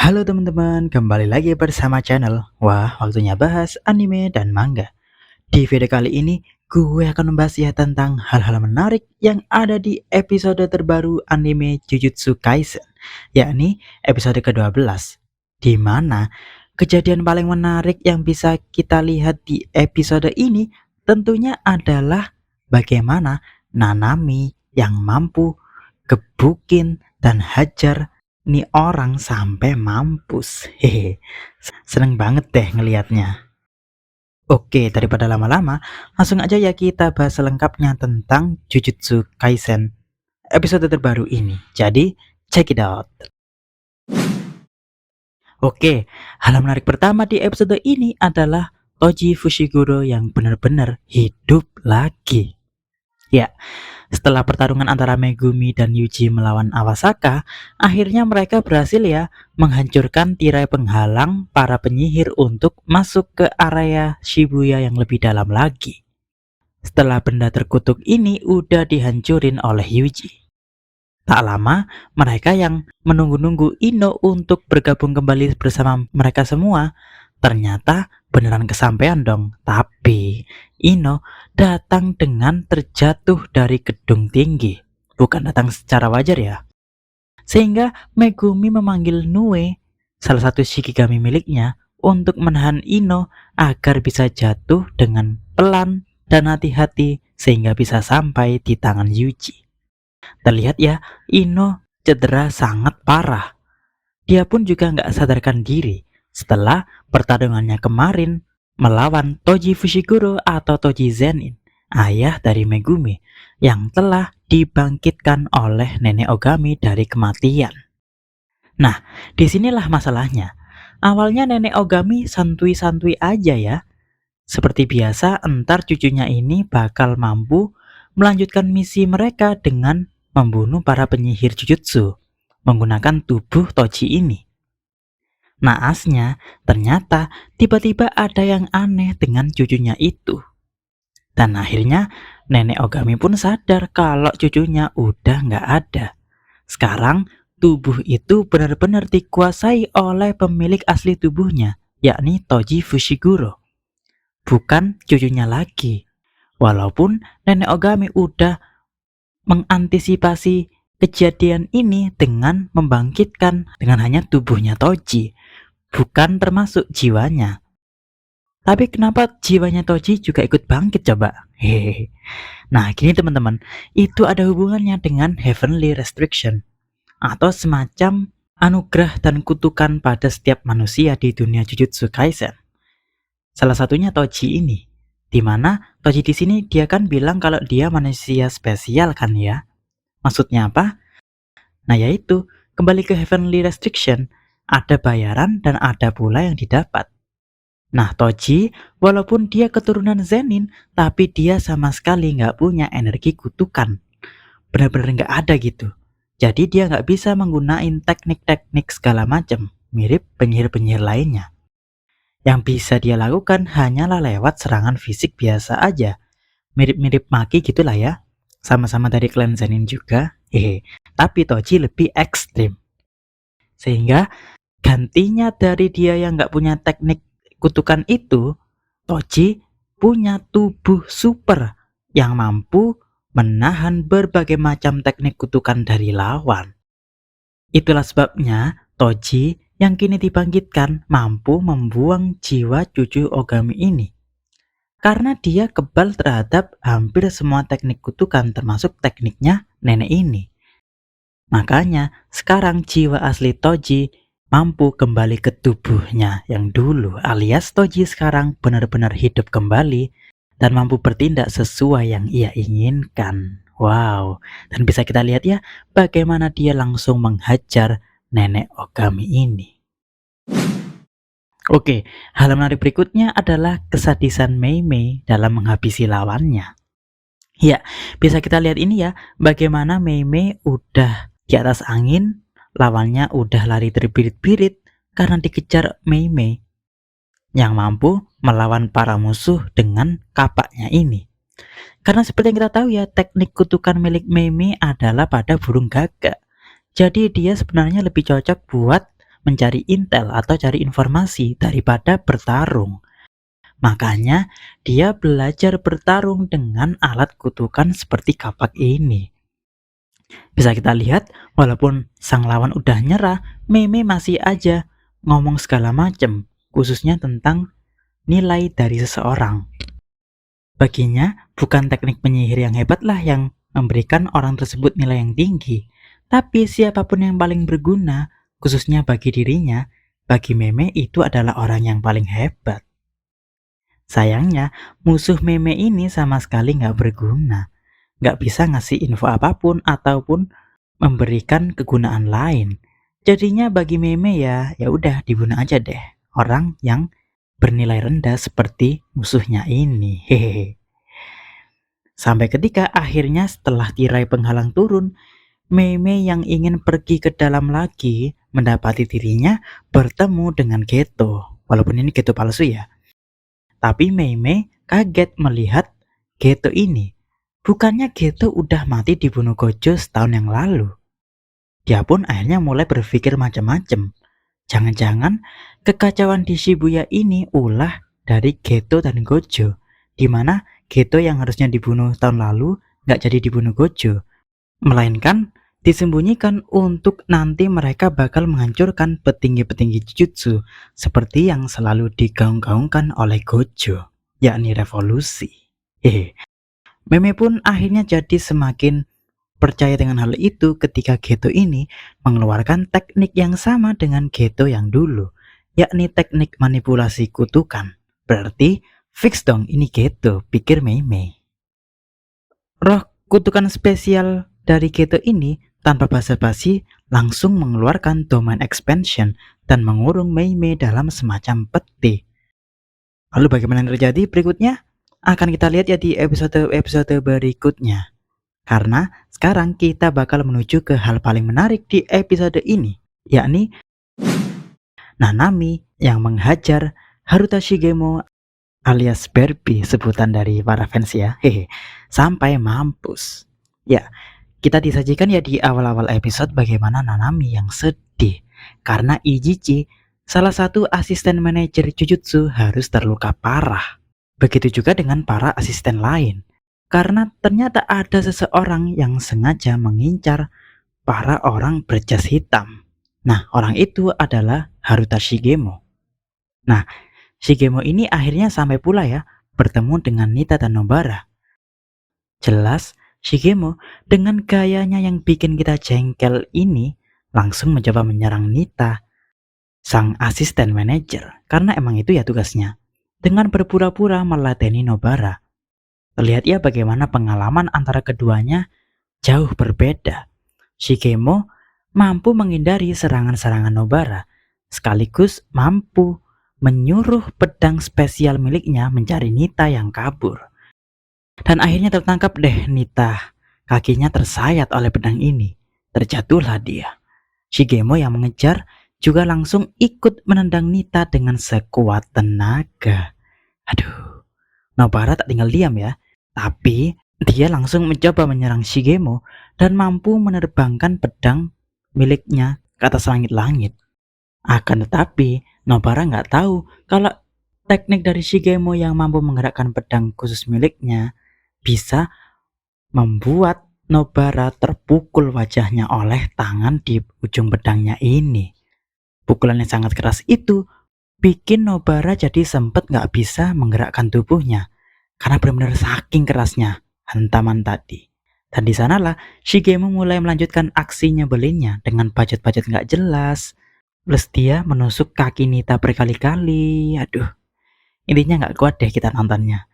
Halo teman-teman, kembali lagi bersama channel. Wah, waktunya bahas anime dan manga. Di video kali ini, gue akan membahas ya tentang hal-hal menarik yang ada di episode terbaru anime Jujutsu Kaisen, yakni episode ke-12. Di mana kejadian paling menarik yang bisa kita lihat di episode ini tentunya adalah bagaimana Nanami yang mampu gebukin dan hajar nih orang sampai mampus. Hehe. Seneng banget deh ngelihatnya. Oke, daripada lama-lama, langsung aja ya kita bahas selengkapnya tentang Jujutsu Kaisen episode terbaru ini. Jadi, check it out. Oke, hal menarik pertama di episode ini adalah Toji Fushiguro yang benar-benar hidup lagi. Ya, setelah pertarungan antara Megumi dan Yuji melawan Awasaka, akhirnya mereka berhasil ya menghancurkan tirai penghalang para penyihir untuk masuk ke area Shibuya yang lebih dalam lagi. Setelah benda terkutuk ini udah dihancurin oleh Yuji. Tak lama, mereka yang menunggu-nunggu Ino untuk bergabung kembali bersama mereka semua, ternyata beneran kesampaian dong. Tapi Ino datang dengan terjatuh dari gedung tinggi, bukan datang secara wajar ya. Sehingga Megumi memanggil Nue, salah satu Shikigami miliknya, untuk menahan Ino agar bisa jatuh dengan pelan dan hati-hati sehingga bisa sampai di tangan Yuji. Terlihat ya, Ino cedera sangat parah. Dia pun juga nggak sadarkan diri setelah pertarungannya kemarin melawan Toji Fushiguro atau Toji Zenin, ayah dari Megumi, yang telah dibangkitkan oleh Nenek Ogami dari kematian. Nah, disinilah masalahnya. Awalnya Nenek Ogami santuy-santuy aja ya. Seperti biasa, entar cucunya ini bakal mampu melanjutkan misi mereka dengan membunuh para penyihir Jujutsu menggunakan tubuh Toji ini. Naasnya, ternyata tiba-tiba ada yang aneh dengan cucunya itu. Dan akhirnya Nenek Ogami pun sadar kalau cucunya udah nggak ada. Sekarang tubuh itu benar-benar dikuasai oleh pemilik asli tubuhnya, yakni Toji Fushiguro, bukan cucunya lagi. Walaupun Nenek Ogami udah mengantisipasi kejadian ini dengan membangkitkan dengan hanya tubuhnya Toji, bukan termasuk jiwanya. Tapi kenapa jiwanya Toji juga ikut bangkit coba? Hehehe. Nah, gini teman-teman, itu ada hubungannya dengan heavenly restriction atau semacam anugerah dan kutukan pada setiap manusia di dunia Jujutsu Kaisen. Salah satunya Toji ini, di mana Toji di sini dia kan bilang kalau dia manusia spesial kan ya. Maksudnya apa? Nah yaitu, kembali ke heavenly restriction, ada bayaran dan ada pula yang didapat. Nah Toji, walaupun dia keturunan Zenin, tapi dia sama sekali nggak punya energi kutukan. Benar-benar nggak ada gitu. Jadi dia nggak bisa menggunakan teknik-teknik segala macam, mirip penyihir-penyihir lainnya. Yang bisa dia lakukan hanyalah lewat serangan fisik biasa aja. Mirip-mirip Maki gitulah ya. Sama-sama dari klan Zenin juga. Tapi Toji lebih ekstrim. Sehingga gantinya dari dia yang nggak punya teknik kutukan itu, Toji punya tubuh super yang mampu menahan berbagai macam teknik kutukan dari lawan. Itulah sebabnya Toji yang kini dibangkitkan mampu membuang jiwa cucu Ogami ini. Karena dia kebal terhadap hampir semua teknik kutukan termasuk tekniknya nenek ini. Makanya sekarang jiwa asli Toji mampu kembali ke tubuhnya yang dulu, alias Toji sekarang benar-benar hidup kembali dan mampu bertindak sesuai yang ia inginkan. Wow, dan bisa kita lihat ya bagaimana dia langsung menghajar nenek Ogami ini. Oke, hal menarik berikutnya adalah kesadisan Mei Mei dalam menghabisi lawannya. Ya, bisa kita lihat ini ya, bagaimana Mei Mei udah di atas angin, lawannya udah lari terbirit-birit karena dikejar Mei Mei yang mampu melawan para musuh dengan kapaknya ini. Karena seperti yang kita tahu ya, teknik kutukan milik Mei Mei adalah pada burung gagak. Jadi dia sebenarnya lebih cocok buat mencari intel atau cari informasi daripada bertarung. Makanya dia belajar bertarung dengan alat kutukan seperti kapak ini. Bisa kita lihat, walaupun sang lawan udah nyerah, Meme masih aja ngomong segala macem, khususnya tentang nilai dari seseorang. Baginya, bukan teknik penyihir yang hebat lah yang memberikan orang tersebut nilai yang tinggi, tapi siapapun yang paling berguna, khususnya bagi dirinya, bagi Meme itu adalah orang yang paling hebat. Sayangnya, musuh Meme ini sama sekali nggak berguna, nggak bisa ngasih info apapun ataupun memberikan kegunaan lain. Jadinya bagi Meme ya udah dibunuh aja deh orang yang bernilai rendah seperti musuhnya ini. Hehehe. Sampai ketika akhirnya setelah tirai penghalang turun, Meme yang ingin pergi ke dalam lagi mendapati dirinya bertemu dengan Geto. Walaupun ini Geto palsu ya. Tapi Meme kaget melihat Geto ini. Bukannya Geto udah mati dibunuh Gojo setahun yang lalu. Dia pun akhirnya mulai berpikir macam-macam. Jangan-jangan kekacauan di Shibuya ini ulah dari Geto dan Gojo, di mana Geto yang harusnya dibunuh tahun lalu nggak jadi dibunuh Gojo, melainkan disembunyikan untuk nanti mereka bakal menghancurkan petinggi-petinggi Jujutsu seperti yang selalu digaung-gaungkan oleh Gojo, yakni revolusi. Meme pun akhirnya jadi semakin percaya dengan hal itu ketika Geto ini mengeluarkan teknik yang sama dengan Geto yang dulu, yakni teknik manipulasi kutukan. Berarti fix dong ini Geto, pikir Meme. Roh kutukan spesial dari Geto ini tanpa basa-basi langsung mengeluarkan domain expansion dan mengurung Meme dalam semacam peti. Lalu bagaimana yang terjadi berikutnya? Akan kita lihat ya di episode berikutnya. Karena sekarang kita bakal menuju ke hal paling menarik di episode ini, yakni Nanami yang menghajar Haruta Shigemo alias Barbie, sebutan dari para fans ya, sampai mampus. Ya, kita disajikan ya di awal-awal episode bagaimana Nanami yang sedih karena Ijichi, salah satu asisten manajer Jujutsu, harus terluka parah. Begitu juga dengan para asisten lain. Karena ternyata ada seseorang yang sengaja mengincar para orang berjas hitam. Nah, orang itu adalah Haruta Shigemo. Nah, Shigemo ini akhirnya sampai pula ya bertemu dengan Nita dan Nobara. Jelas, Shigemo dengan gayanya yang bikin kita jengkel ini langsung mencoba menyerang Nita, sang asisten manajer, karena emang itu ya tugasnya, dengan berpura-pura meladeni Nobara. Terlihat ya bagaimana pengalaman antara keduanya jauh berbeda. Shigemo mampu menghindari serangan-serangan Nobara, sekaligus mampu menyuruh pedang spesial miliknya mencari Nita yang kabur. Dan akhirnya tertangkap deh Nita, kakinya tersayat oleh pedang ini, terjatuhlah dia. Shigemo yang mengejar juga langsung ikut menendang Nita dengan sekuat tenaga. Aduh, Nobara tak tinggal diam ya. Tapi dia langsung mencoba menyerang Shigemo dan mampu menerbangkan pedang miliknya ke atas langit-langit. Akan tetapi Nobara nggak tahu kalau teknik dari Shigemo yang mampu menggerakkan pedang khusus miliknya bisa membuat Nobara terpukul wajahnya oleh tangan di ujung pedangnya ini. Pukulan yang sangat keras itu bikin Nobara jadi sempet nggak bisa menggerakkan tubuhnya. Karena benar-benar saking kerasnya hantaman tadi. Dan di sanalah Shigemo mulai melanjutkan aksi nyebelinnya dengan budget-budget nggak jelas. Plus dia menusuk kaki Nita berkali-kali. Aduh, intinya nggak kuat deh kita nontonnya.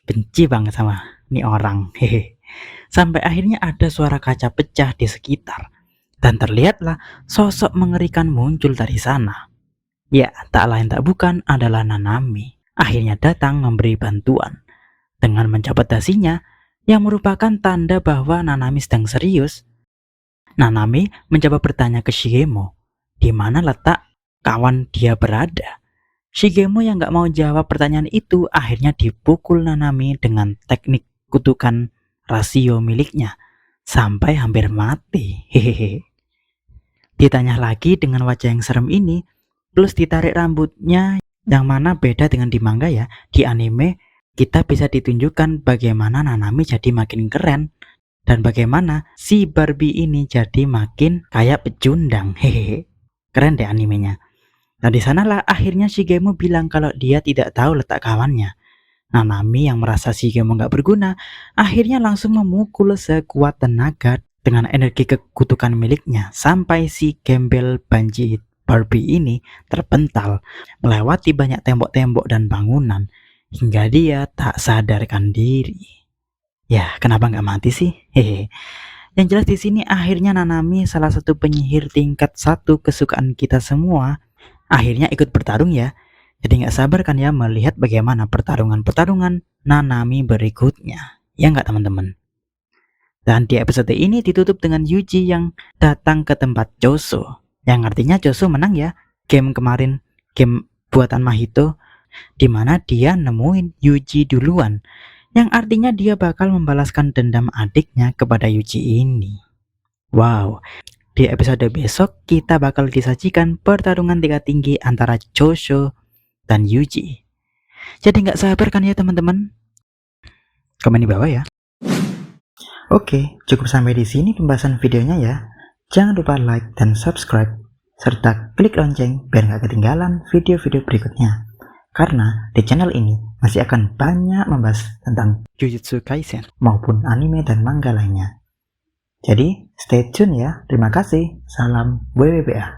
Benci banget sama nih orang. Sampai akhirnya ada suara kaca pecah di sekitar. Dan terlihatlah sosok mengerikan muncul dari sana. Ya, tak lain tak bukan adalah Nanami. Akhirnya datang memberi bantuan. Dengan mencabut dasinya, yang merupakan tanda bahwa Nanami sedang serius, Nanami mencoba bertanya ke Shigemo, di mana letak kawan dia berada. Shigemo yang gak mau jawab pertanyaan itu akhirnya dipukul Nanami dengan teknik kutukan rasio miliknya, sampai hampir mati. Hehehe. Ditanya lagi dengan wajah yang serem ini, plus ditarik rambutnya yang mana beda dengan di manga ya. Di anime kita bisa ditunjukkan bagaimana Nanami jadi makin keren dan bagaimana si Barbie ini jadi makin kayak pecundang. Hehehe. Keren deh animenya. Nah di sanalah akhirnya Shigemo bilang kalau dia tidak tahu letak kawannya. Nanami yang merasa Shigemo nggak berguna, akhirnya langsung memukul sekuat tenaga dengan energi kekutukan miliknya sampai si gembel banji Barbie ini terpental melewati banyak tembok-tembok dan bangunan hingga dia tak sadarkan diri. Ya, kenapa nggak mati sih? Hehe. Yang jelas di sini akhirnya Nanami, salah satu penyihir tingkat 1 kesukaan kita semua, akhirnya ikut bertarung ya. Jadi nggak sabar kan ya melihat bagaimana pertarungan-pertarungan Nanami berikutnya. Ya nggak teman-teman? Dan di episode ini ditutup dengan Yuji yang datang ke tempat Choso. Yang artinya Choso menang ya. Game kemarin, game buatan Mahito, dimana dia nemuin Yuji duluan. Yang artinya dia bakal membalaskan dendam adiknya kepada Yuji ini. Wow. Di episode besok kita bakal disajikan pertarungan tingkat tinggi antara Choso dan Yuji. Jadi nggak sabar kan ya teman-teman? Komen di bawah ya. Oke, cukup sampai di sini pembahasan videonya ya. Jangan lupa like dan subscribe serta klik lonceng biar nggak ketinggalan video-video berikutnya. Karena di channel ini masih akan banyak membahas tentang Jujutsu Kaisen maupun anime dan manga lainnya. Jadi stay tune ya. Terima kasih. Salam WWBA.